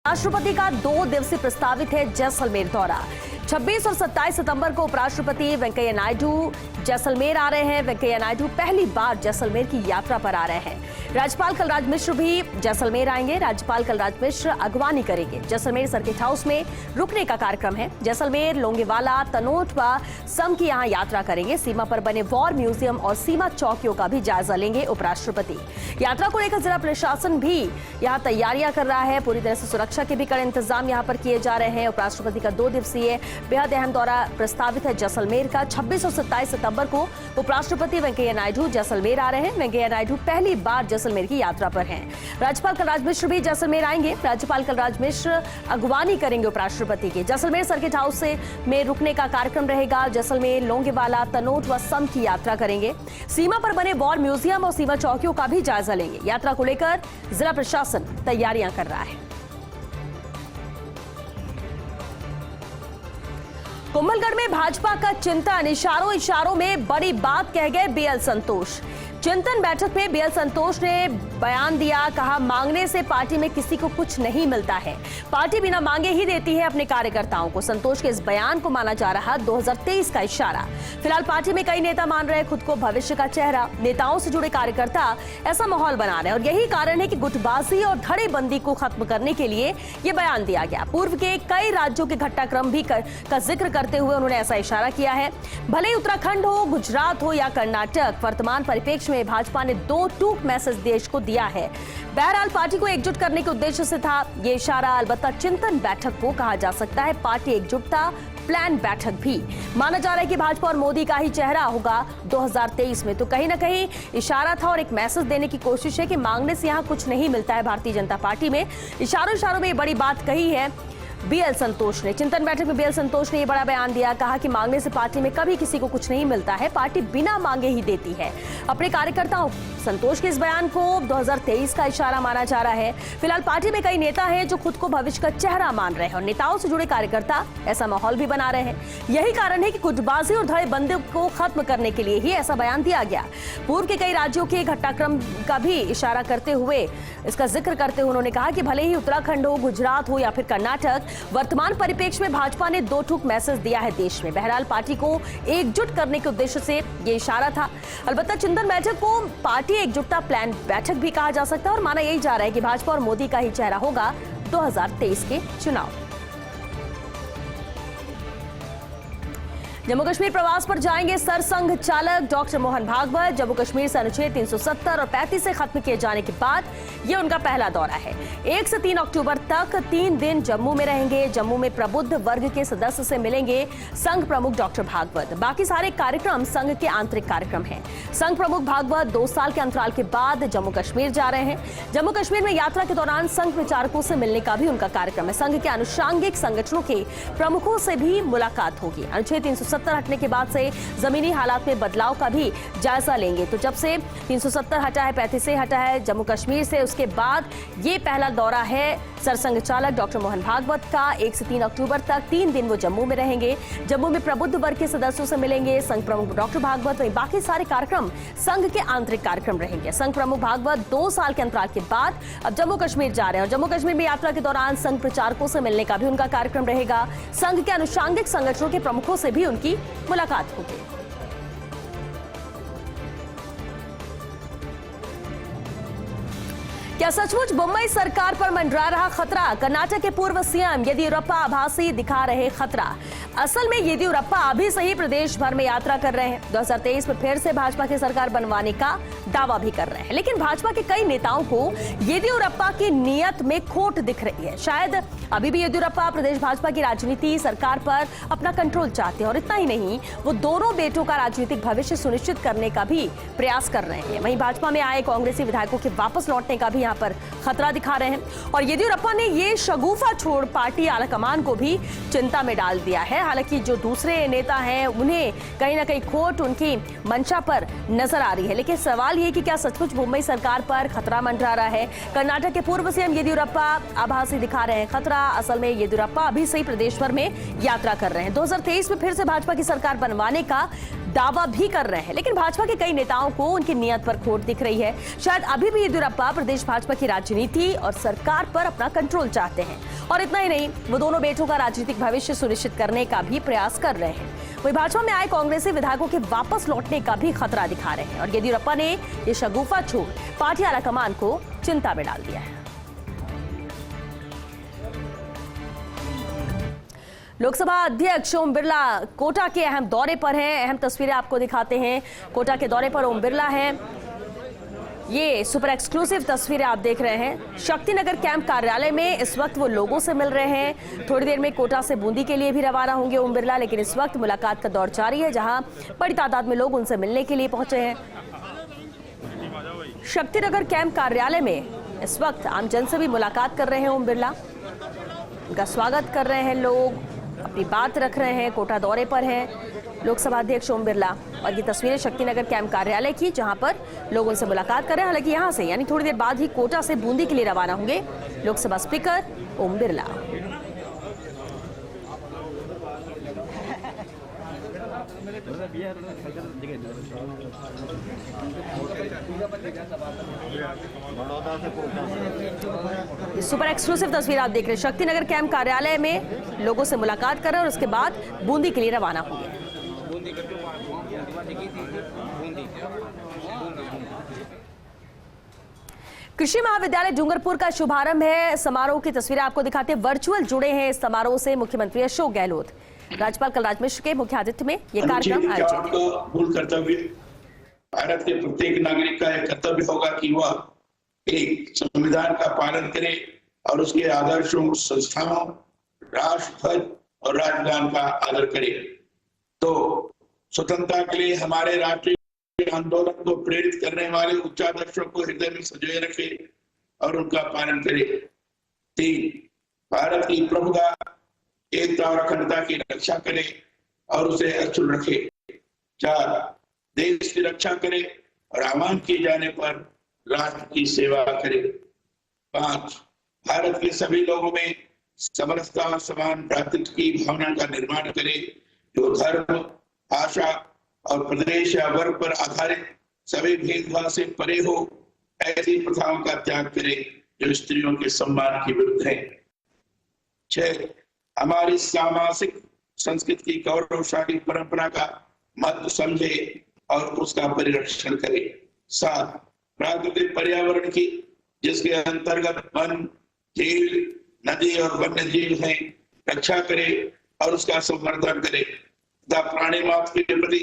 राष्ट्रपति का 2 दिवसीय प्रस्तावित है जैसलमेर दौरा। 26 और 27 सितंबर को उपराष्ट्रपति वेंकैया नायडू जैसलमेर आ रहे हैं। वेंकैया नायडू पहली बार जैसलमेर की यात्रा पर आ रहे हैं। राज्यपाल कलराज मिश्र भी जैसलमेर आएंगे। राज्यपाल कलराज मिश्र अगवानी करेंगे। जैसलमेर सर्किट हाउस में रुकने का कार्यक्रम है। जैसलमेर, लोंगेवाला, तनोट व सम की यहां यात्रा करेंगे। सीमा पर बने वॉर म्यूजियम और सीमा चौकियों का भी जायजा लेंगे उपराष्ट्रपति। यात्रा को लेकर जिला प्रशासन भी यहां तैयारियां कर रहा है। पूरी तरह से सुरक्षा के भी कड़े इंतजाम यहां पर किए जा रहे हैं। उपराष्ट्रपति का 2 दिवसीय बेहद अहम दौरा प्रस्तावित है जैसलमेर का। 26 और 27 सितंबर को उपराष्ट्रपति वेंकैया नायडू जैसलमेर आ रहे हैं। वेंकैया नायडू पहली बार जैसलमेर की यात्रा पर हैं। राज्यपाल कलराज मिश्र भी जैसलमेर आएंगे। राज्यपाल कलराज मिश्र अगवानी करेंगे उपराष्ट्रपति की। जैसलमेर सर्किट हाउस में रुकने का कार्यक्रम रहेगा। जैसलमेर, लोंगेवाला, तनोट व सम की यात्रा करेंगे। सीमा पर बने वॉर म्यूजियम और सीमा चौकियों का भी जायजा लेंगे। यात्रा को लेकर जिला प्रशासन तैयारियां कर रहा है। कुंभलगढ़ में भाजपा का चिंतन, इशारों इशारों में बड़ी बात कह गए बीएल संतोष। चिंतन बैठक में बीएल संतोष ने बयान दिया, कहा मांगने से पार्टी में किसी को कुछ नहीं मिलता है, पार्टी बिना मांगे ही देती है अपने कार्यकर्ताओं को। संतोष के इस बयान को माना जा रहा 2023 का इशारा। फिलहाल पार्टी में कई नेता मान रहे खुद को भविष्य का चेहरा। नेताओं से जुड़े कार्यकर्ता ऐसा माहौल बना रहे हैं और यही कारण है कि गुटबाजी और धड़ेबंदी को खत्म करने के लिए ये बयान दिया गया। पूर्व के कई राज्यों के घटनाक्रम भी का जिक्र करते हुए उन्होंने ऐसा इशारा किया है। भले ही उत्तराखंड हो, गुजरात हो या कर्नाटक, वर्तमान परिप्रेक्ष्य में भाजपा ने 2 टूक मैसेज देश को दिया है। बहरहाल पार्टी को एकजुट करने के उद्देश्य से था ये इशारा। अलबत्ता चिंतन बैठक को कहा जा सकता है पार्टी एकजुटता प्लान बैठक भी। माना जा रहा है कि भाजपा और मोदी का ही चेहरा होगा 2023 में। तो कहीं ना कहीं इशारा था और एक मैसेज देने की कोशिश है कि मांगने से यहां कुछ नहीं मिलता है भारतीय जनता पार्टी में। इशारों इशारों में ये बड़ी बात कही है बीएल संतोष ने। चिंतन बैठक में बीएल संतोष ने यह बड़ा बयान दिया, कहा कि मांगने से पार्टी में कभी किसी को कुछ नहीं मिलता है, पार्टी बिना मांगे ही देती है अपने कार्यकर्ताओं। संतोष के इस बयान को 2023 का इशारा माना जा रहा है। फिलहाल पार्टी में कई नेता हैं जो खुद को भविष्य का चेहरा मान रहे हैं और नेताओं से जुड़े कार्यकर्ता ऐसा माहौल भी बना रहे हैं। यही कारण है कि गुटबाजी और धड़ेबंदी को खत्म करने के लिए ही ऐसा बयान दिया गया। पूर्व के कई राज्यों के घटनाक्रम का भी इशारा करते हुए, इसका जिक्र करते हुए उन्होंने कहा कि भले ही उत्तराखंड हो, गुजरात हो या फिर कर्नाटक, वर्तमान परिप्रेक्ष्य में भाजपा ने 2 टूक मैसेज दिया है देश में। बहरहाल पार्टी को एकजुट करने के उद्देश्य से यह इशारा था। अलबत्ता चिंतन बैठक को पार्टी एकजुटता प्लान बैठक भी कहा जा सकता है और माना यही जा रहा है कि भाजपा और मोदी का ही चेहरा होगा 2023 के चुनाव। जम्मू कश्मीर प्रवास पर जाएंगे सरसंघ चालक डॉक्टर मोहन भागवत। जम्मू कश्मीर से अनुच्छेद 370 और 35 से खत्म किए जाने के बाद ये उनका पहला दौरा है। 1 से 3 अक्टूबर तक 3 दिन जम्मू में रहेंगे। जम्मू में प्रबुद्ध वर्ग के सदस्य से मिलेंगे संघ प्रमुख डॉक्टर भागवत। बाकी सारे कार्यक्रम संघ के आंतरिक कार्यक्रम हैं। संघ प्रमुख भागवत 2 साल के अंतराल के बाद जम्मू कश्मीर जा रहे हैं। जम्मू कश्मीर में यात्रा के दौरान संघ विचारकों से मिलने का भी उनका कार्यक्रम है। संघ के अनुषांगिक संगठनों के प्रमुखों से भी मुलाकात होगी। अनुच्छेद 370 हटने के बाद से जमीनी हालात में बदलाव का भी जायजा लेंगे। तो जब से 370 हटा है, 35 से हटा है जम्मू कश्मीर से, उसके बाद ये पहला दौरा है सरसंघ चालक डॉक्टर मोहन भागवत का। 1 से 3 अक्टूबर तक 3 दिन वो जम्मू में रहेंगे। जम्मू में प्रबुद्ध वर्ग के सदस्यों से मिलेंगे संघ प्रमुख डॉक्टर भागवत। वहीं बाकी सारे कार्यक्रम संघ के आंतरिक कार्यक्रम रहेंगे। संघ प्रमुख भागवत 2 साल के अंतराल के बाद अब जम्मू कश्मीर जा रहे हैं और जम्मू कश्मीर में यात्रा के दौरान संघ प्रचारकों से मिलने का भी उनका कार्यक्रम रहेगा। संघ के अनुषांगिक संगठनों के प्रमुखों से भी उनकी मुलाकात होगी। क्या सचमुच मुंबई सरकार पर मंडरा रहा खतरा? कर्नाटक के पूर्व सीएम येदियुरप्पा आभासी दिखा रहे खतरा। असल में येदियुरप्पा अभी से ही प्रदेश भर में यात्रा कर रहे हैं। 2023 में फिर से भाजपा की सरकार बनवाने का दावा भी कर रहे हैं। लेकिन भाजपा के कई नेताओं को येदियुरप्पा की नीयत में खोट दिख रही है। शायद अभी भी येदियुरप्पा प्रदेश भाजपा की राजनीति सरकार पर अपना कंट्रोल चाहते हैं और इतना ही नहीं, वो दोनों बेटों का राजनीतिक भविष्य सुनिश्चित करने का भी प्रयास कर रहे हैं। वहीं भाजपा में आए कांग्रेसी विधायकों के वापस लौटने का भी यहाँ पर खतरा दिखा रहे हैं और येदियुरप्पा ने ये शगुफा छोड़ पार्टी आलाकमान को भी चिंता में डाल दिया है। हालांकि जो दूसरे नेता हैं उन्हें कहीं ना कहीं खोट उनकी मंशा पर नजर आ रही है। लेकिन सवाल ये कि क्या सचमुच मुंबई सरकार पर खतरा मंडरा रहा है? कर्नाटक के पूर्व सीएम येदियुरप्पा आभासी दिखा रहे हैं खतरा। असल में येदियुरप्पा अभी से ही प्रदेश भर में यात्रा कर रहे हैं। 2023 में फिर से भाजपा की सरकार बनवाने का दावा भी कर रहे हैं। लेकिन भाजपा के कई नेताओं को उनकी नीयत पर खोट दिख रही है। शायद अभी भी येदियुरप्पा प्रदेश भाजपा की राजनीति और सरकार पर अपना कंट्रोल चाहते हैं। और इतना ही नहीं, वो दोनों बेटों का राजनीतिक भविष्य सुनिश्चित करने का भी प्रयास कर रहे हैं। वही भाजपा में आए कांग्रेसी विधायकों के वापस लौटने का भी खतरा दिखा रहे हैं। और येदियुरप्पा ने ये शगुफा छोड़ पार्टी आलाकमान को चिंता में डाल दिया है। लोकसभा अध्यक्ष ओम बिरला कोटा के अहम दौरे पर हैं। अहम तस्वीरें आपको दिखाते हैं। कोटा के दौरे पर ओम बिरला हैं। ये सुपर एक्सक्लूसिव तस्वीरें आप देख रहे हैं। शक्तिनगर कैंप कार्यालय में इस वक्त वो लोगों से मिल रहे हैं। थोड़ी देर में कोटा से बूंदी के लिए भी रवाना होंगे ओम बिरला, लेकिन इस वक्त मुलाकात का दौर जारी है, जहां बड़ी तादाद में लोग उनसे मिलने के लिए पहुंचे हैं। शक्तिनगर कैंप कार्यालय में इस वक्त आमजन से भी मुलाकात कर रहे हैं ओम बिरला। उनका स्वागत कर रहे हैं लोग, अपनी बात रख रहे हैं। कोटा दौरे पर हैं लोकसभा अध्यक्ष ओम बिरला। और ये तस्वीरें शक्तिनगर कैंप कार्यालय की, जहां पर लोग उनसे मुलाकात कर रहे हैं। हालांकि यहां से यानी थोड़ी देर बाद ही कोटा से बूंदी के लिए रवाना होंगे Lok Sabha speaker Om Birla. Super exclusive तस्वीर आप देख रहे हैं। शक्तिनगर कैंप कार्यालय में लोगों से मुलाकात कर रहे हैं और उसके बाद बूंदी के लिए रवाना होंगे। कृषि महाविद्यालय डूंगरपुर का शुभारंभ है। समारोह की तस्वीरें आपको दिखाते हैं। वर्चुअल जुड़े हैं इस समारोह से मुख्यमंत्री अशोक गहलोत। राज्यपाल कलराज मिश्र के मुख्य आतिथ्य में यह कार्यक्रम आयोजित है। भारत के प्रत्येक नागरिक का यह कर्तव्य होगा कि वह एक संविधान का पालन करे और उसके आदर्शों, संस्थाओं, राष्ट्रध्वज और राजगान का आदर करे। तो स्वतंत्रता के लिए हमारे राष्ट्रीय आंदोलन को प्रेरित करने वाले उच्च आदर्शों को हृदय में संजोए रखे और उनका पालन करे। 3, भारत की प्रभुता, एकता और अखंडता की रक्षा करे और उसे अक्षुण्ण रखे। 4, देश की रक्षा करे और आह्वान किए जाने पर राष्ट्र की सेवा करे। 5, भारत के सभी लोगों में समरसता और समान भ्रातृत्व की भावना का निर्माण करे, जो धर्म, भाषा और प्रदेश या वर्ग पर आधारित सभी भेदभाव से परे हो। ऐसी प्रथाओं का त्याग करे जो स्त्रियों के सम्मान के विरुद्ध है। 6, हमारी सामाजिक संस्कृति की गौरवशाली परंपरा का महत्व समझे और उसका परिरक्षण करे। 7, प्राकृतिक पर्यावरण की, जिसके अंतर्गत वन, झील, नदी और वन्य जीव हैं, रक्षा करे और उसका संवर्धन करे तथा प्राणी मात्र के प्रति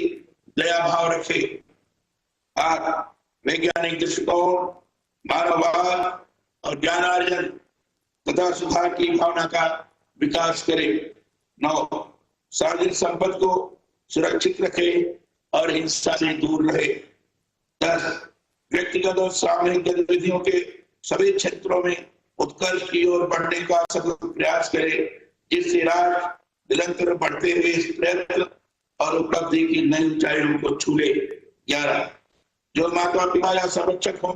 दया भाव रखे। 8, वैज्ञानिक दृष्टिकोण, मानववाद और ज्ञानार्जन तथा सुधार की भावना का विकास करे। 9, सार्वजनिक संपत्ति को सुरक्षित रखे और हिंसा से दूर रहे। 10, व्यक्तिगत और सामूहिक गतिविधियों के सभी क्षेत्रों में उत्कर्ष की ओर बढ़ने का सतत प्रयास करे, जिससे राष्ट्र निरंतर बढ़ते हुए इस प्रयत्न और उपलब्धि की नई ऊंचाइयों को छू ले। 11, जो माता पिता या संरक्षक हो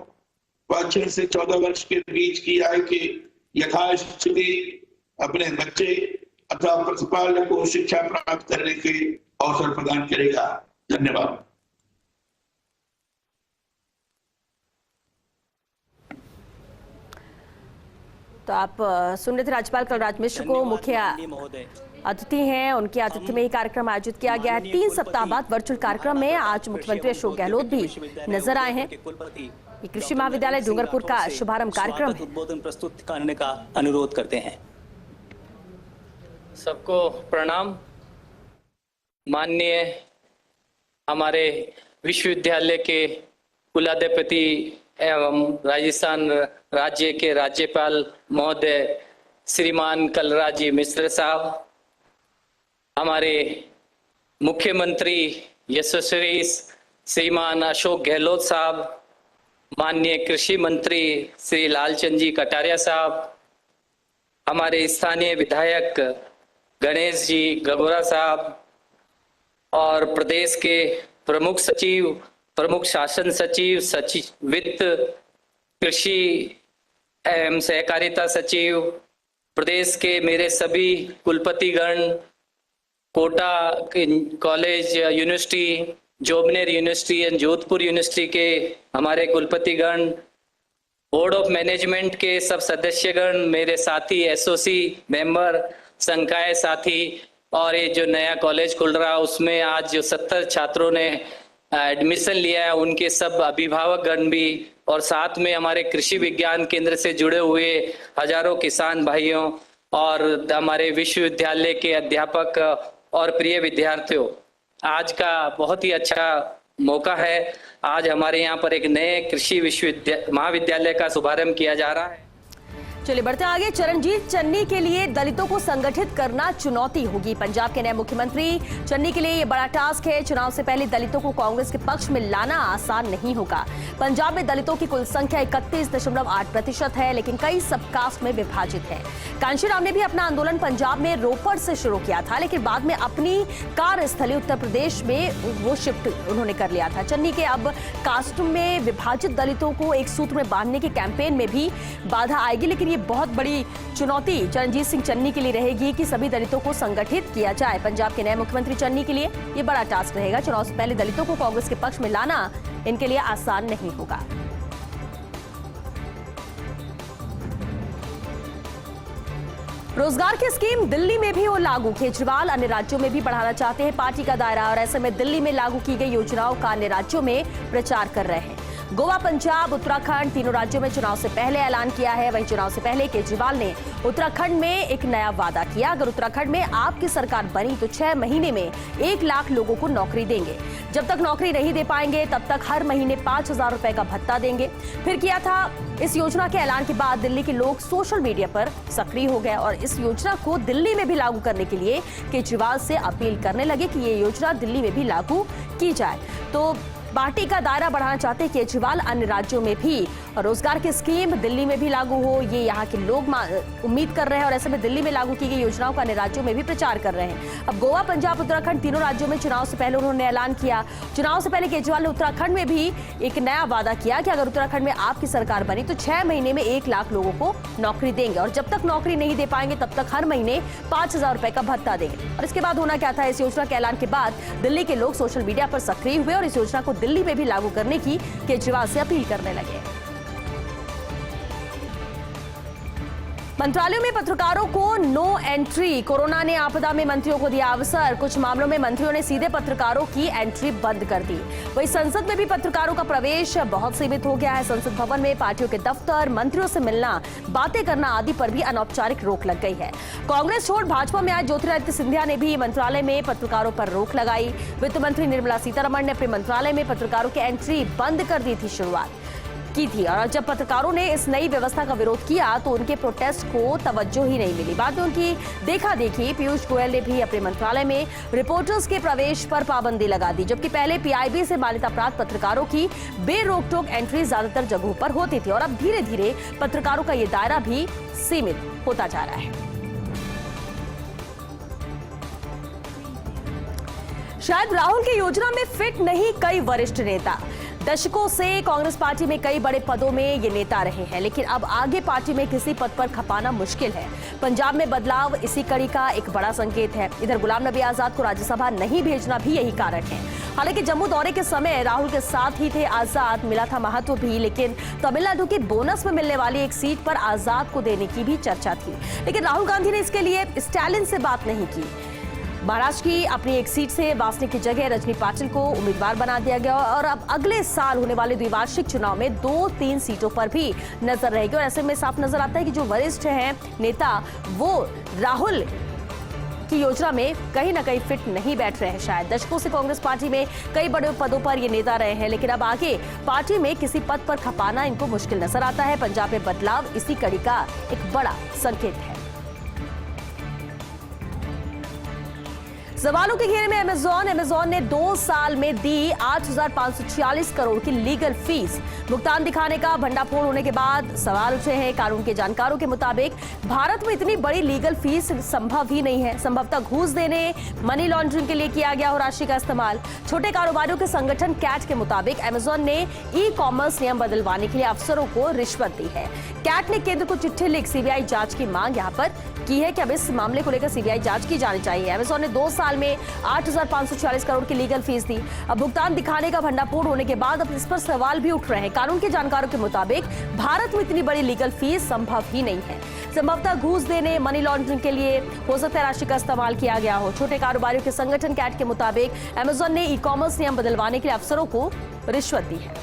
वह 6 से 14 वर्ष के बीच की आयु के यथास्थिति अपने बच्चे अथवा प्रतिपालक को शिक्षा प्राप्त करने के अवसर प्रदान करेगा। धन्यवाद। तो आप सुन रहे थे राज्यपाल कलराज मिश्र को, मुख्य अतिथि हैं। उनके आतिथ्य में ही कार्यक्रम आयोजित किया गया है। 3 सप्ताह बाद वर्चुअल कार्यक्रम में आज मुख्यमंत्री अशोक गहलोत भी नजर आए हैं। ये कृषि महाविद्यालय डूंगरपुर का शुभारंभ कार्यक्रम है। उद्बोधन प्रस्तुत करने का अनुरोध करते हैं। सबको प्रणाम। माननीय हमारे विश्वविद्यालय के कुलाधिपति एवं राजस्थान राज्य के राज्यपाल महोदय श्रीमान कलराज जी मिश्र साहब, हमारे मुख्यमंत्री यशस्वी श्रीमान अशोक गहलोत साहब, माननीय कृषि मंत्री श्री लालचंद जी कटारिया साहब, हमारे स्थानीय विधायक गणेश जी गगोरा साहब और प्रदेश के प्रमुख सचिव, प्रमुख शासन सचिव, सचिव वित्त, कृषि एवं सहकारिता सचिव, प्रदेश के मेरे सभी कुलपतिगण, Kota college university Jobner university and Jodhpur university के हमारे कुलपतिगण, बोर्ड ऑफ मैनेजमेंट के सब सदस्यगण, मेरे साथी एसओसी मेंबर, संकाय साथी, और ये जो नया कॉलेज खुल रहा उसमें आज जो 70 छात्रों ने एडमिशन लिया है उनके सब अभिभावकगण भी, और साथ में हमारे कृषि विज्ञान केंद्र से जुड़े हुए हजारों किसान भाइयों और हमारे विश्वविद्यालय के अध्यापक और प्रिय विद्यार्थियों, आज का बहुत ही अच्छा मौका है। आज हमारे यहाँ पर एक नए कृषि महाविद्यालय का शुभारंभ किया जा रहा है। चलिए बढ़ते आगे। चरणजीत चन्नी के लिए दलितों को संगठित करना चुनौती होगी। पंजाब के नए मुख्यमंत्री चन्नी के लिए ये बड़ा टास्क है। चुनाव से पहले दलितों को कांग्रेस के पक्ष में लाना आसान नहीं होगा। पंजाब में दलितों की कुल संख्या 31.8% है, लेकिन कई सबकास्ट में विभाजित है। कांशीराम ने भी अपना आंदोलन पंजाब में रोपड़ से शुरू किया था, लेकिन बाद में अपनी कार्यस्थली उत्तर प्रदेश में वो शिफ्ट उन्होंने कर लिया था। चन्नी के अब कास्ट में विभाजित दलितों को एक सूत्र में बांधने के कैंपेन में भी बाधा आएगी, लेकिन ये बहुत बड़ी चुनौती चरणजीत सिंह चन्नी के लिए रहेगी कि सभी दलितों को संगठित किया जाए। पंजाब के नए मुख्यमंत्री चन्नी के लिए ये बड़ा टास्क रहेगा। चुनाव से पहले दलितों को कांग्रेस के पक्ष में लाना इनके लिए आसान नहीं होगा। रोजगार की स्कीम दिल्ली में भी हो लागू। केजरीवाल अन्य राज्यों में भी बढ़ाना चाहते हैं पार्टी का दायरा, और ऐसे में दिल्ली में लागू की गई योजनाओं का अन्य राज्यों में प्रचार कर रहे हैं। गोवा, पंजाब, उत्तराखंड तीनों राज्यों में चुनाव से पहले ऐलान किया है। वहीं चुनाव से पहले केजरीवाल ने उत्तराखंड में एक नया वादा किया। अगर उत्तराखंड में आपकी सरकार बनी तो 6 महीने में 1 लाख लोगों को नौकरी देंगे। जब तक नौकरी नहीं दे पाएंगे तब तक हर महीने 5,000 रुपए का भत्ता देंगे। फिर किया था। इस योजना के ऐलान के बाद दिल्ली के लोग सोशल मीडिया पर सक्रिय हो गए और इस योजना को दिल्ली में भी लागू करने के लिए केजरीवाल से अपील करने लगे कि ये योजना दिल्ली में भी लागू की जाए। तो पार्टी का दायरा बढ़ाना चाहते हैं केजरीवाल अन्य राज्यों में भी, और रोजगार की स्कीम दिल्ली में भी लागू हो ये यहाँ के लोग उम्मीद कर रहे हैं, और ऐसे में दिल्ली में लागू की गई योजनाओं का अन्य राज्यों में भी प्रचार कर रहे हैं। अब गोवा, पंजाब, उत्तराखंड तीनों राज्यों में चुनाव से पहले उन्होंने ऐलान किया। चुनाव से पहले केजरीवाल ने उत्तराखंड में भी एक नया वादा किया कि अगर उत्तराखंड में आपकी सरकार बनी तो 6 महीने में 1 लाख लोगों को नौकरी देंगे, और जब तक नौकरी नहीं दे पाएंगे तब तक हर महीने 5,000 रुपए का भत्ता देंगे। और इसके बाद होना क्या था, इस योजना के ऐलान के बाद दिल्ली के लोग सोशल मीडिया पर सक्रिय हुए और इस योजना को दिल्ली में भी लागू करने की केजरीवाल से अपील करने लगे। मंत्रालयों में पत्रकारों को नो एंट्री। कोरोना ने आपदा में मंत्रियों को दिया अवसर। कुछ मामलों में मंत्रियों ने सीधे पत्रकारों की एंट्री बंद कर दी। वहीं संसद में भी पत्रकारों का प्रवेश बहुत सीमित हो गया है। संसद भवन में पार्टियों के दफ्तर, मंत्रियों से मिलना, बातें करना आदि पर भी अनौपचारिक रोक लग गई है। कांग्रेस छोड़ भाजपा में आज ज्योतिरादित्य सिंधिया ने भी मंत्रालय में पत्रकारों पर रोक लगाई। वित्त मंत्री निर्मला सीतारमण ने अपने मंत्रालय में पत्रकारों की एंट्री बंद कर दी थी शुरुआत की थी, और जब पत्रकारों ने इस नई व्यवस्था का विरोध किया तो उनके प्रोटेस्ट को तवज्जो ही नहीं मिली। बाद में उनकी देखा देखी पीयूष गोयल ने भी अपने मंत्रालय में रिपोर्टर्स के प्रवेश पर पाबंदी लगा दी, जबकि पहले पीआईबी से मान्यता प्राप्त पत्रकारों की बेरोक टोक एंट्री ज्यादातर जगहों पर होती थी, और अब धीरे धीरे पत्रकारों का ये दायरा भी सीमित होता जा रहा है। शायद राहुल की योजना में फिट नहीं कई वरिष्ठ नेता। दशकों से कांग्रेस पार्टी में कई बड़े पदों में ये नेता रहे हैं, लेकिन अब आगे पार्टी में किसी पद पर खपाना मुश्किल है। पंजाब में बदलाव इसी कड़ी का एक बड़ा संकेत है। इधर गुलाम नबी आजाद को राज्यसभा नहीं भेजना भी यही कारण है। हालांकि जम्मू दौरे के समय राहुल के साथ ही थे आजाद, मिला था महत्व भी, लेकिन तमिलनाडु की बोनस में मिलने वाली एक सीट पर आजाद को देने की भी चर्चा थी, लेकिन राहुल गांधी ने इसके लिए स्टालिन से बात नहीं की। महाराष्ट्र की अपनी एक सीट से वासनिक की जगह रजनी पाटिल को उम्मीदवार बना दिया गया, और अब अगले साल होने वाले द्विवार्षिक चुनाव में 2-3 सीटों पर भी नजर रहेगी। और ऐसे में साफ नजर आता है कि जो वरिष्ठ हैं नेता वो राहुल की योजना में कहीं ना कहीं फिट नहीं बैठ रहे हैं। शायद दशकों से कांग्रेस पार्टी में कई बड़े पदों पर ये नेता रहे हैं, लेकिन अब आगे पार्टी में किसी पद पर खपाना इनको मुश्किल नजर आता है। पंजाब में बदलाव इसी कड़ी का एक बड़ा संकेत है। सवालों के घेरे में अमेजॉन ने 2 साल में दी 8,546 करोड़ की लीगल फीस। भुगतान दिखाने का भंडाफोड़ होने के बाद सवाल उठे हैं। कानून के जानकारों के मुताबिक भारत में इतनी बड़ी लीगल फीस संभव ही नहीं है। संभवतः घूस देने, मनी लॉन्ड्रिंग के लिए किया गया हो राशि का इस्तेमाल। छोटे कारोबारियों के संगठन कैट के मुताबिक अमेजॉन ने ई-कॉमर्स नियम बदलवाने के लिए अफसरों को रिश्वत दी है। कैट ने केंद्र को चिट्ठी लिख सीबीआई जांच की मांग यहां पर की है कि अब इस मामले को लेकर सीबीआई जांच की जानी चाहिए। अमेजॉन ने 2 साल में 8,546 करोड़ की लीगल फीस दी। अब भुगतान दिखाने का भंडाफोड़ होने के बाद अब इस पर सवाल भी उठ रहे हैं। कानून के जानकारों के मुताबिक भारत में इतनी बड़ी लीगल फीस संभव ही नहीं है। संभवतः घूस देने, मनी लॉन्ड्रिंग के लिए हो सकता है राशि का इस्तेमाल किया गया हो। छोटे कारोबारियों के संगठन कैट के मुताबिक अमेजॉन ने ई-कॉमर्स नियम बदलवाने के लिए अफसरों को रिश्वत दी है।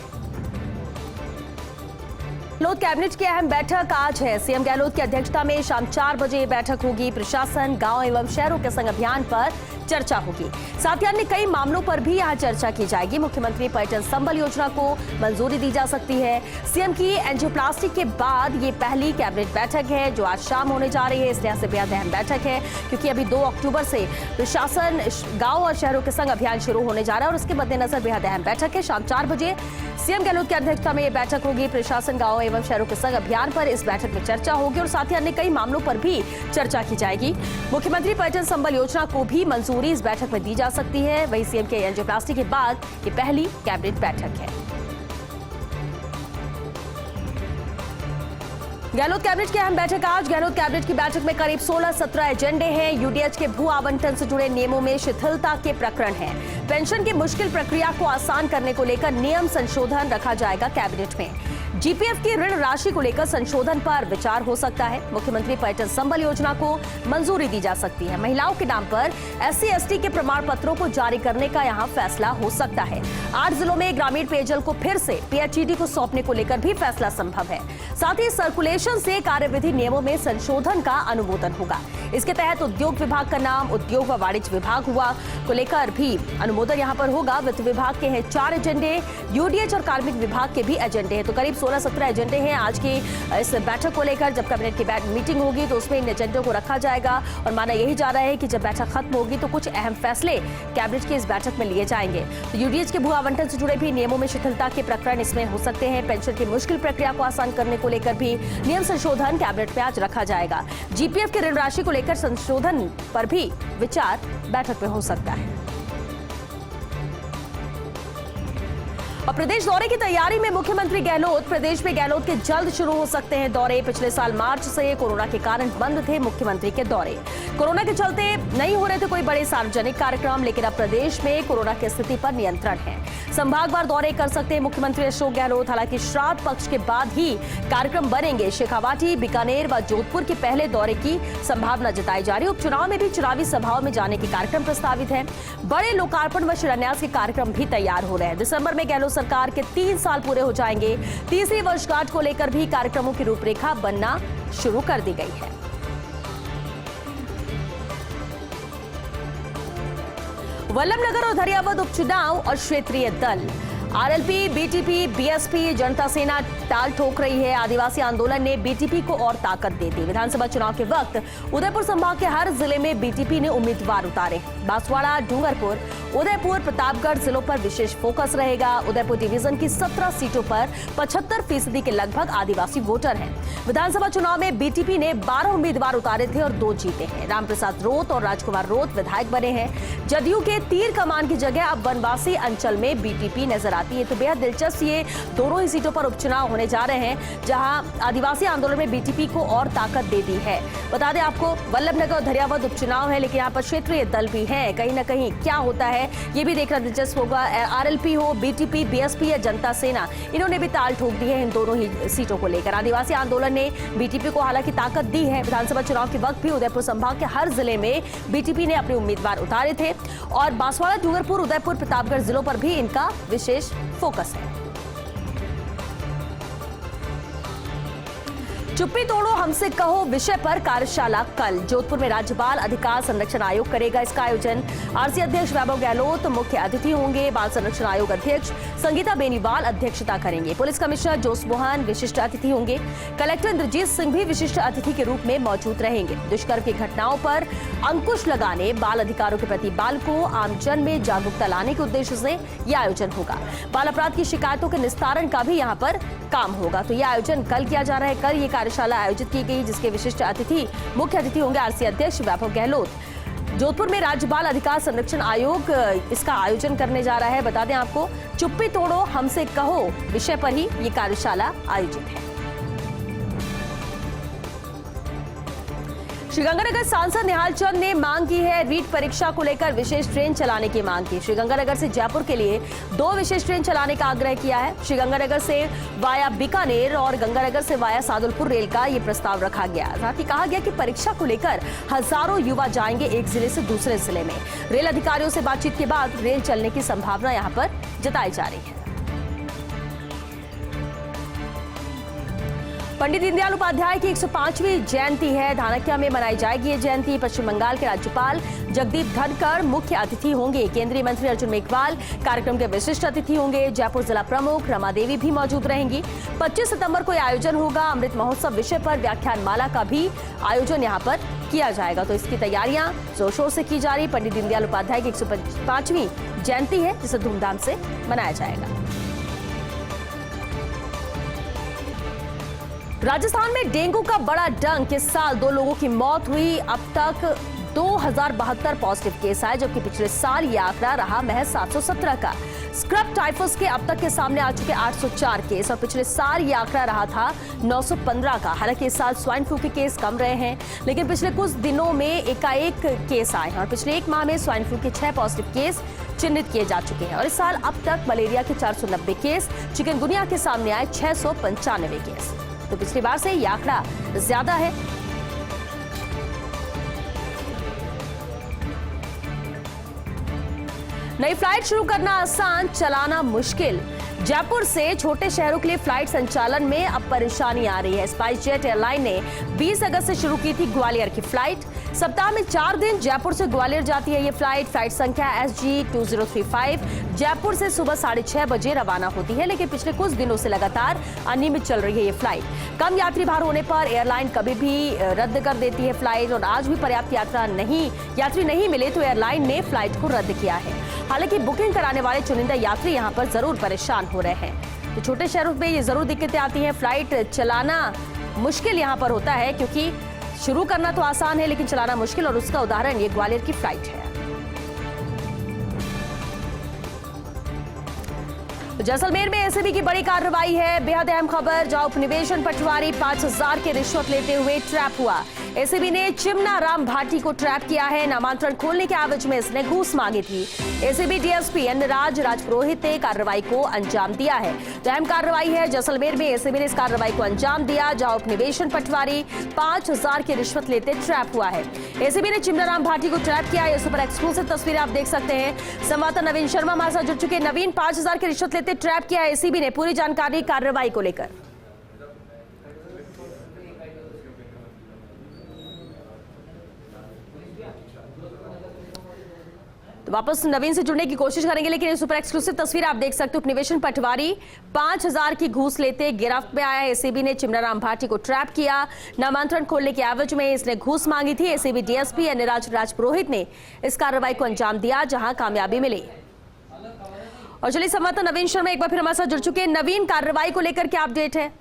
गहलोत कैबिनेट की अहम बैठक आज है। सीएम गहलोत की अध्यक्षता में शाम 4 बजे बैठक होगी। प्रशासन, गांव एवं शहरों के संग अभियान पर चर्चा होगी। साथ ही अन्य कई मामलों पर भी यहां चर्चा की जाएगी। मुख्यमंत्री पर्यटन संबल योजना को मंजूरी दी जा सकती है। सीएम की एंजियोप्लास्टी के बाद ये पहली कैबिनेट बैठक है जो आज शाम होने जा रही है। इस लिहाज से बेहद अहम बैठक है क्योंकि अभी 2 अक्टूबर से प्रशासन, गांव और शहरों के संग अभियान शुरू होने जा रहा है और उसके मद्देनजर बेहद अहम बैठक है। शाम 4 बजे सीएम गहलोत की अध्यक्षता में यह बैठक होगी। प्रशासन, गांव एवं शहरों के संग अभियान पर इस बैठक में चर्चा होगी और साथ ही अन्य कई मामलों पर भी चर्चा की जाएगी। मुख्यमंत्री पर्यटन संबल योजना को भी मंजूरी इस बैठक में दी जा सकती है। वहीं सीएम के एंजियोप्लास्टी के बाद ये पहली कैबिनेट बैठक है। गहलोत कैबिनेट की अहम बैठक आज। गहलोत कैबिनेट की बैठक में करीब 16-17 एजेंडे हैं। यूडीएच के भू आवंटन से जुड़े नियमों में शिथिलता के प्रकरण हैं। पेंशन की मुश्किल प्रक्रिया को आसान करने को लेकर नियम संशोधन रखा जाएगा कैबिनेट में। जीपीएफ की ऋण राशि को लेकर संशोधन पर विचार हो सकता है। मुख्यमंत्री पर्यटन संबल योजना को मंजूरी दी जा सकती है। महिलाओं के नाम पर SC/ST के प्रमाण पत्रों को जारी करने का यहां फैसला हो सकता है। 8 जिलों में ग्रामीण पेयजल को फिर से PHED को सौंपने को लेकर भी फैसला संभव है। साथ ही सर्कुलेशन से कार्यविधि नियमों में संशोधन का अनुमोदन होगा। इसके तहत उद्योग विभाग का नाम उद्योग व वाणिज्य विभाग हुआ को लेकर भी अनुमोदन यहां पर होगा। वित्त विभाग के हैं 4 एजेंडे, यूडीएच और कार्मिक विभाग के भी एजेंडे हैं। तो करीब 16-17 एजेंडे हैं आज की इस बैठक को लेकर। जब कैबिनेट की मीटिंग होगी तो उसमें इन एजेंडों को रखा जाएगा और माना यही जा रहा है कि जब बैठक खत्म होगी तो कुछ अहम फैसले कैबिनेट की इस बैठक में लिए जाएंगे। तो यूडीएच के भू आवंटन से जुड़े भी नियमों में शिथिलता के प्रकरण इसमें हो सकते हैं। पेंशन की मुश्किल प्रक्रिया को आसान करने को लेकर भी नियम संशोधन कैबिनेट में आज रखा जाएगा। जीपीएफ की ऋण राशि को लेकर संशोधन पर भी विचार बैठक में हो सकता है। और प्रदेश दौरे की तैयारी में मुख्यमंत्री गहलोत। प्रदेश में गहलोत के जल्द शुरू हो सकते हैं दौरे। पिछले साल मार्च से कोरोना के कारण बंद थे मुख्यमंत्री के दौरे। कोरोना के चलते नहीं हो रहे थे कोई बड़े सार्वजनिक कार्यक्रम, लेकिन अब प्रदेश में कोरोना की स्थिति पर नियंत्रण है। संभागवार दौरे कर सकते हैं मुख्यमंत्री अशोक गहलोत। हालांकि श्राद्ध पक्ष के बाद ही कार्यक्रम बनेंगे। शेखावाटी, बीकानेर व जोधपुर के पहले दौरे की संभावना जताई जा रही है। उपचुनाव में भी चुनावी सभाओं में जाने के कार्यक्रम प्रस्तावित है। बड़े लोकार्पण व शिलान्यास के कार्यक्रम भी तैयार हो रहे हैं। दिसंबर में गहलोत सरकार के 3 साल पूरे हो जाएंगे। तीसरी वर्षगांठ को लेकर भी कार्यक्रमों की रूपरेखा बनना शुरू कर दी गई है। वल्लभनगर और धरियावद उपचुनाव और क्षेत्रीय दल। आरएलपी, बीटीपी, बीएसपी, जनता सेना टाल ठोक रही है। आदिवासी आंदोलन ने बीटीपी को और ताकत दे दी। विधानसभा चुनाव के वक्त उदयपुर संभाग के हर जिले में बीटीपी ने उम्मीदवार उतारे। बांसवाड़ा, डूंगरपुर, उदयपुर, प्रतापगढ़ जिलों पर विशेष फोकस रहेगा। उदयपुर डिवीजन की 17 सीटों पर 75% के लगभग आदिवासी वोटर हैं। विधानसभा चुनाव में बीटीपी ने 12 उम्मीदवार उतारे थे और 2 जीते हैं। रामप्रसाद रोत और राजकुमार रोत विधायक बने हैं। जदयू के तीर कमान की जगह अब वनवासी अंचल में बीटीपी नजर आती है। तो बेहद दिलचस्प ये दोनों ही सीटों पर उपचुनाव होने जा रहे हैं, जहां आदिवासी आंदोलन में बीटीपी को और ताकत दे दी है। बता दें आपको, वल्लभनगर और धरियावद उपचुनाव है, लेकिन यहाँ पर क्षेत्रीय दल भी है। कहीं ना कहीं क्या होता है ये भी देखना दिलचस्प होगा। आरएलपी हो, बीटीपी, बीएसपी या जनता सेना, इन्होंने भी ताल ठोक दी है इन दोनों ही सीटों को लेकर। आदिवासी आंदोलन ने बीटीपी को हालांकि ताकत दी है। विधानसभा चुनाव के वक्त भी उदयपुर संभाग के हर जिले में बीटीपी ने अपने उम्मीदवार उतारे थे और बांसवाड़ा, डूंगरपुर, उदयपुर, प्रतापगढ़ जिलों पर भी इनका विशेष फोकस है। चुप्पी तोड़ो हमसे कहो विषय पर कार्यशाला कल। जोधपुर में राज्य बाल अधिकार संरक्षण आयोग करेगा इसका आयोजन। आरसी अध्यक्ष वैभव गहलोत मुख्य अतिथि होंगे। बाल संरक्षण आयोग अध्यक्ष संगीता बेनीवाल अध्यक्षता करेंगे। पुलिस कमिश्नर जोस मोहन विशिष्ट अतिथि होंगे। कलेक्टर इंद्रजीत सिंह भी विशिष्ट अतिथि के रूप में मौजूद रहेंगे। दुष्कर्म की घटनाओं पर अंकुश लगाने, बाल अधिकारों के प्रति बालकों, आमजन में जागरूकता लाने के उद्देश्य से यह आयोजन होगा। बाल अपराध की शिकायतों के निस्तारण का भी यहाँ पर काम होगा। तो यह आयोजन कल किया जा रहा है। कल ये कार्यशाला आयोजित की गई, जिसके विशिष्ट अतिथि मुख्य अतिथि होंगे आरसी अध्यक्ष वैभव गहलोत। जोधपुर में राज्य बाल अधिकार संरक्षण आयोग इसका आयोजन करने जा रहा है। बता दें आपको, चुप्पी तोड़ो हमसे कहो विषय पर ही ये कार्यशाला आयोजित है। श्रीगंगानगर सांसद निहाल चंद ने मांग की है रीट परीक्षा को लेकर विशेष ट्रेन चलाने की मांग की। श्रीगंगानगर से जयपुर के लिए 2 विशेष ट्रेन चलाने का आग्रह किया है। श्रीगंगानगर से वाया बीकानेर और गंगानगर से वाया सादुलपुर रेल का ये प्रस्ताव रखा गया। साथ ही कहा गया कि परीक्षा को लेकर हजारों युवा जाएंगे एक जिले से दूसरे जिले में। रेल अधिकारियों से बातचीत के बाद रेल चलने की संभावना यहाँ पर जताई जा रही है। पंडित दीनदयाल उपाध्याय की 105वीं जयंती है। धानक्या में मनाई जाएगी ये जयंती। पश्चिम बंगाल के राज्यपाल जगदीप धनखड़ मुख्य अतिथि होंगे। केंद्रीय मंत्री अर्जुन मेघवाल कार्यक्रम के विशिष्ट अतिथि होंगे। जयपुर जिला प्रमुख रमा देवी भी मौजूद रहेंगी। 25 सितंबर को यह आयोजन होगा। अमृत महोत्सव विषय पर व्याख्यान माला का भी आयोजन यहाँ पर किया जाएगा। तो इसकी तैयारियां जोर शोर से की जा रही। पंडित दीनदयाल उपाध्याय की 105वीं जयंती है जिसे धूमधाम से मनाया जाएगा। राजस्थान में डेंगू का बड़ा डंक। इस साल 2 लोगों की मौत हुई। अब तक 2072 पॉजिटिव केस आए, जबकि पिछले साल यह आंकड़ा रहा महज 717 का। स्क्रब टाइफस के अब तक के सामने आ चुके 804 केस और पिछले साल यह आंकड़ा रहा था 915 का। हालांकि इस साल स्वाइन फ्लू के केस कम रहे हैं, लेकिन पिछले कुछ दिनों में एकाएक केस आए हैं और पिछले 1 माह में स्वाइन फ्लू के 6 पॉजिटिव केस चिन्हित किए जा चुके हैं। और इस साल अब तक मलेरिया के 490 केस, चिकनगुनिया के सामने आए 695 केस। तो पिछली बार से यह आंकड़ा ज्यादा है। नई फ्लाइट शुरू करना आसान, चलाना मुश्किल। जयपुर से छोटे शहरों के लिए फ्लाइट संचालन में अब परेशानी आ रही है। स्पाइस जेट एयरलाइन ने 20 अगस्त से शुरू की थी ग्वालियर की फ्लाइट। सप्ताह में 4 दिन जयपुर से ग्वालियर जाती है ये फ्लाइट। फ्लाइट संख्या SG 2035 जयपुर से सुबह 6:30 बजे रवाना होती है, लेकिन पिछले कुछ दिनों से लगातार अनियमित चल रही है ये फ्लाइट। कम यात्री भार होने पर एयरलाइन कभी भी रद्द कर देती है फ्लाइट और आज भी पर्याप्त यात्री नहीं मिले तो एयरलाइन ने फ्लाइट को रद्द किया है। हालांकि बुकिंग कराने वाले चुनिंदा यात्री यहां पर जरूर परेशान हो रहे हैं। तो छोटे शहरों में ये जरूर दिक्कतें आती हैं। फ्लाइट चलाना मुश्किल यहां पर होता है, क्योंकि शुरू करना तो आसान है लेकिन चलाना मुश्किल, और उसका उदाहरण ये ग्वालियर की फ्लाइट है। तो जैसलमेर में एसीबी की बड़ी कार्रवाई है। बेहद अहम खबर, जहां उपनिवेशन पटवारी 5000 की रिश्वत लेते हुए ट्रैप हुआ। एसीबी ने चिमना राम भाटी को ट्रैप किया है। नामांतरण खोलने के एवज में इसने घूस मांगी थी। एसीबी डीएसपी एन राजपुरोहित ने कार्रवाई को अंजाम दिया है। तो अहम कार्रवाई है। जैसलमेर में एसीबी ने इस कार्रवाई को अंजाम दिया, जहां उपनिवेशन पटवारी 5000 की रिश्वत लेते ट्रैप हुआ है। एसीबी ने चिमना राम भाटी को ट्रैप किया। ये सुपर एक्सक्लूसिव तस्वीरें आप देख सकते हैं। संवाददाता नवीन शर्मा हमारे साथ जुड़ चुके हैं। नवीन, 5000 की रिश्वत लेते ट्रैप किया है एसीबी ने, पूरी जानकारी कार्रवाई को लेकर। तो वापस नवीन से जुड़ने की कोशिश करेंगे, लेकिन ये सुपर एक्सक्लूसिव तस्वीर आप देख सकते हो। उपनिवेशन पटवारी 5000 की घूस लेते गिरफ्त में आया। एसीबी ने चिमना राम भाटी को ट्रैप किया। नामांतरण खोलने के एवज में इसने घूस मांगी थी। एसीबी डीएसपी एन राजपुरोहित ने इस कार्रवाई को अंजाम दिया, जहां कामयाबी मिली। और चलिए संवाददाता नवीन शर्मा एक बार फिर हमारे साथ जुड़ चुके हैं। नवीन, कार्रवाई को लेकर क्या अपडेट है?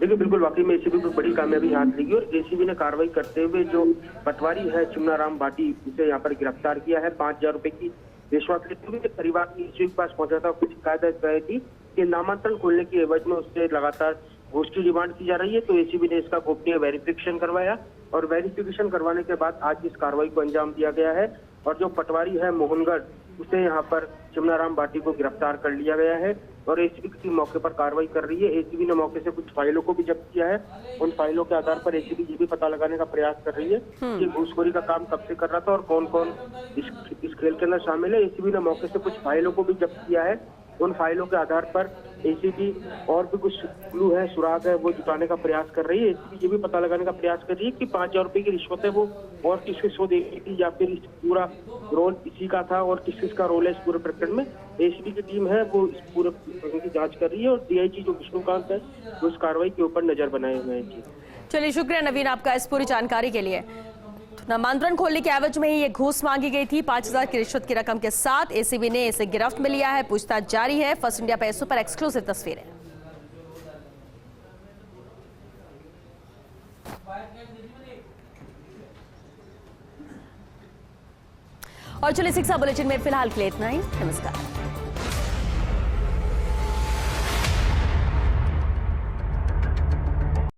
देखिए, बिल्कुल वाकई में एसीबी को बड़ी कामयाबी हाथ लगी और एसीबी ने कार्रवाई करते हुए जो पटवारी है चिमना राम भाटी, उसे यहाँ पर गिरफ्तार किया है। 5000 रुपए की रिश्वत लेते हुए परिवार की एसीबी के पास पहुंचा था। कुछ शिकायत रही थी कि नामांतरण खोलने की एवज में उससे लगातार घूस की डिमांड की जा रही है। तो एसीबी ने इसका गोपनीय वेरिफिकेशन करवाया और वेरिफिकेशन करवाने के बाद आज इस कार्रवाई को अंजाम दिया गया है। और जो पटवारी है मोहनगढ़, उसे यहाँ पर चिमना राम भाटी को गिरफ्तार कर लिया गया है और एसीबी की टीम मौके पर कार्रवाई कर रही है। एसीबी ने मौके से कुछ फाइलों को भी जब्त किया है। उन फाइलों के आधार पर एसीबी ये भी पता लगाने का प्रयास कर रही है कि घूसखोरी का काम कब से कर रहा था और कौन कौन इस खेल के अंदर शामिल है। एसीबी ने मौके से कुछ फाइलों को भी जब्त किया है। उन फाइलों के आधार पर एसीबी और भी कुछ क्लू है, सुराग है, वो जुटाने का प्रयास कर रही है। एसीबी ये भी पता लगाने का प्रयास कर रही है कि 5000 रुपए की रिश्वत है वो और किसके सो देगी थी या फिर पूरा रोल इसी का था और किस किसका रोल है इस पूरे प्रकरण में। एसीबी की टीम है वो इस पूरे प्रकरण की जांच कर रही है और डीआईजी जो विष्णुकांत है वो इस कार्रवाई के ऊपर नजर बनाए हुए हैं। चलिए, शुक्रिया नवीन आपका इस पूरी जानकारी के लिए। नामांतरण खोलने के एवज में ही ये घूस मांगी गई थी 5000 की रिश्वत की रकम के साथ। एसीबी ने इसे गिरफ्त में लिया है। पूछताछ जारी है। फर्स्ट इंडिया पे सुपर एक्सक्लूसिव तस्वीरें। और चलिए शिक्षा बुलेटिन में फिलहाल के लिए इतना ही। नमस्कार।